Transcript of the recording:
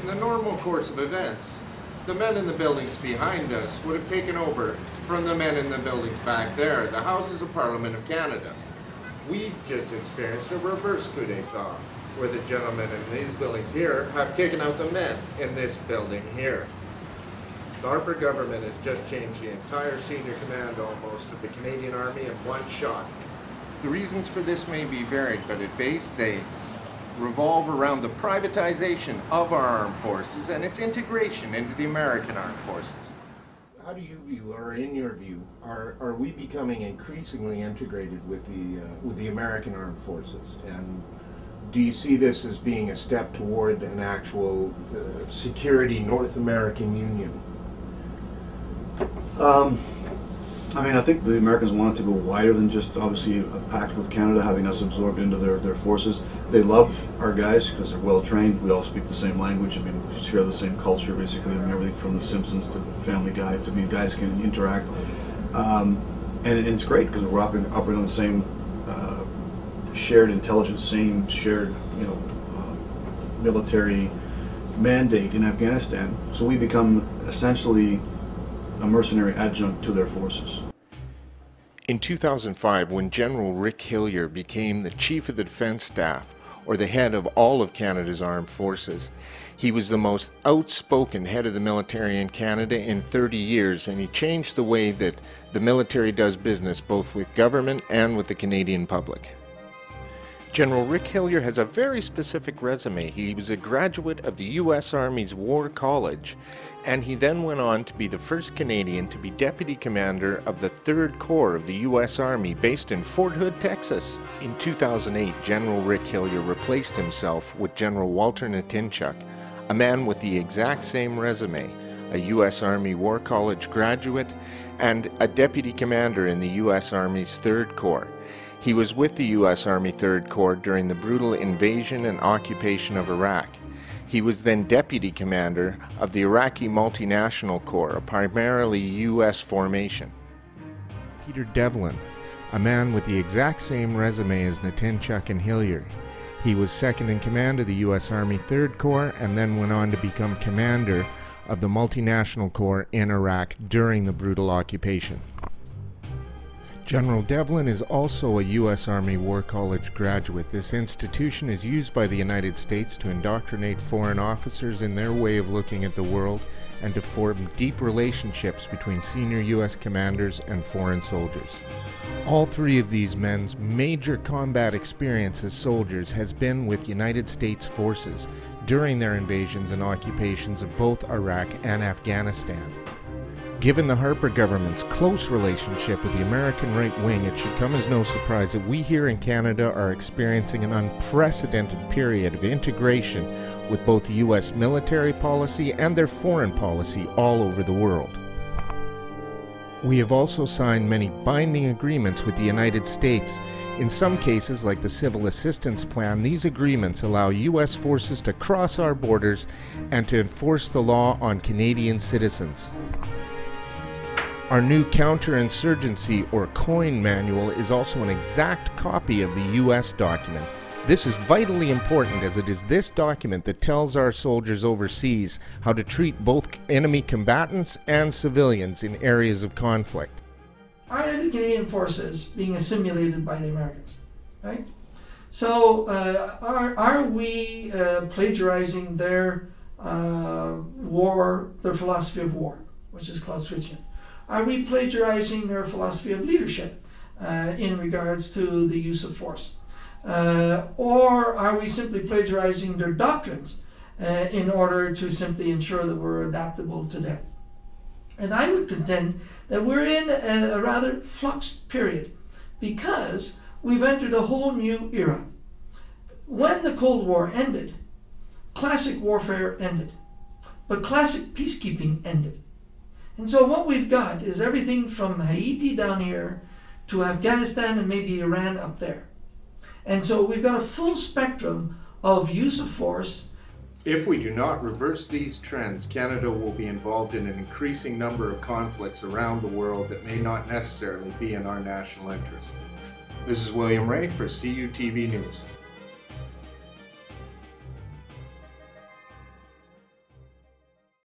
In the normal course of events, the men in the buildings behind us would have taken over from the men in the buildings back there, the Houses of Parliament of Canada. We've just experienced a reverse coup d'etat, where the gentlemen in these buildings here have taken out the men in this building here. The Harper government has just changed the entire senior command almost of the Canadian Army in one shot. The reasons for this may be varied, but at base they revolve around the privatization of our armed forces and its integration into the American armed forces. How do you view, or in your view, are we becoming increasingly integrated with the American armed forces? And do you see this as being a step toward an actual security North American Union? I mean, I think the Americans wanted to go wider than just obviously a pact with Canada, having us absorbed into their forces. They love our guys because they're well trained. We all speak the same language. I mean, we share the same culture, basically. I mean, everything from The Simpsons to Family Guy to me, guys can interact. And it's great because we're operating on the same shared intelligence, same shared, military mandate in Afghanistan. So we become essentially a mercenary adjunct to their forces. In 2005, when General Rick Hillier became the Chief of the Defence Staff, or the head of all of Canada's armed forces, he was the most outspoken head of the military in Canada in 30 years, and he changed the way that the military does business both with government and with the Canadian public. General Rick Hillier has a very specific resume. He was a graduate of the U.S. Army's War College, and he then went on to be the first Canadian to be Deputy Commander of the 3rd Corps of the U.S. Army based in Fort Hood, Texas. In 2008, General Rick Hillier replaced himself with General Walter Natinchuk, a man with the exact same resume, a U.S. Army War College graduate and a Deputy Commander in the U.S. Army's 3rd Corps. He was with the U.S. Army 3rd Corps during the brutal invasion and occupation of Iraq. He was then Deputy Commander of the Iraqi Multinational Corps, a primarily U.S. formation. Peter Devlin, a man with the exact same resume as Natinchuk and Hillier. He was second in command of the U.S. Army 3rd Corps and then went on to become commander of the Multinational Corps in Iraq during the brutal occupation. General Devlin is also a U.S. Army War College graduate. This institution is used by the United States to indoctrinate foreign officers in their way of looking at the world and to form deep relationships between senior U.S. commanders and foreign soldiers. All three of these men's major combat experience as soldiers has been with United States forces during their invasions and occupations of both Iraq and Afghanistan. Given the Harper government's close relationship with the American right wing, it should come as no surprise that we here in Canada are experiencing an unprecedented period of integration with both U.S. military policy and their foreign policy all over the world. We have also signed many binding agreements with the United States. In some cases, like the Civil Assistance Plan, these agreements allow U.S. forces to cross our borders and to enforce the law on Canadian citizens. Our new counterinsurgency or COIN manual is also an exact copy of the U.S. document. This is vitally important as it is this document that tells our soldiers overseas how to treat both enemy combatants and civilians in areas of conflict. Are the Canadian forces being assimilated by the Americans, right? So are we plagiarizing their their philosophy of war, which is Clausewitzian? Are we plagiarizing their philosophy of leadership in regards to the use of force? Or are we simply plagiarizing their doctrines in order to simply ensure that we're adaptable to them? And I would contend that we're in a rather fluxed period because we've entered a whole new era. When the Cold War ended, classic warfare ended, but classic peacekeeping ended. And so what we've got is everything from Haiti down here to Afghanistan and maybe Iran up there. And so we've got a full spectrum of use of force. If we do not reverse these trends, Canada will be involved in an increasing number of conflicts around the world that may not necessarily be in our national interest. This is William Ray for CUTV News.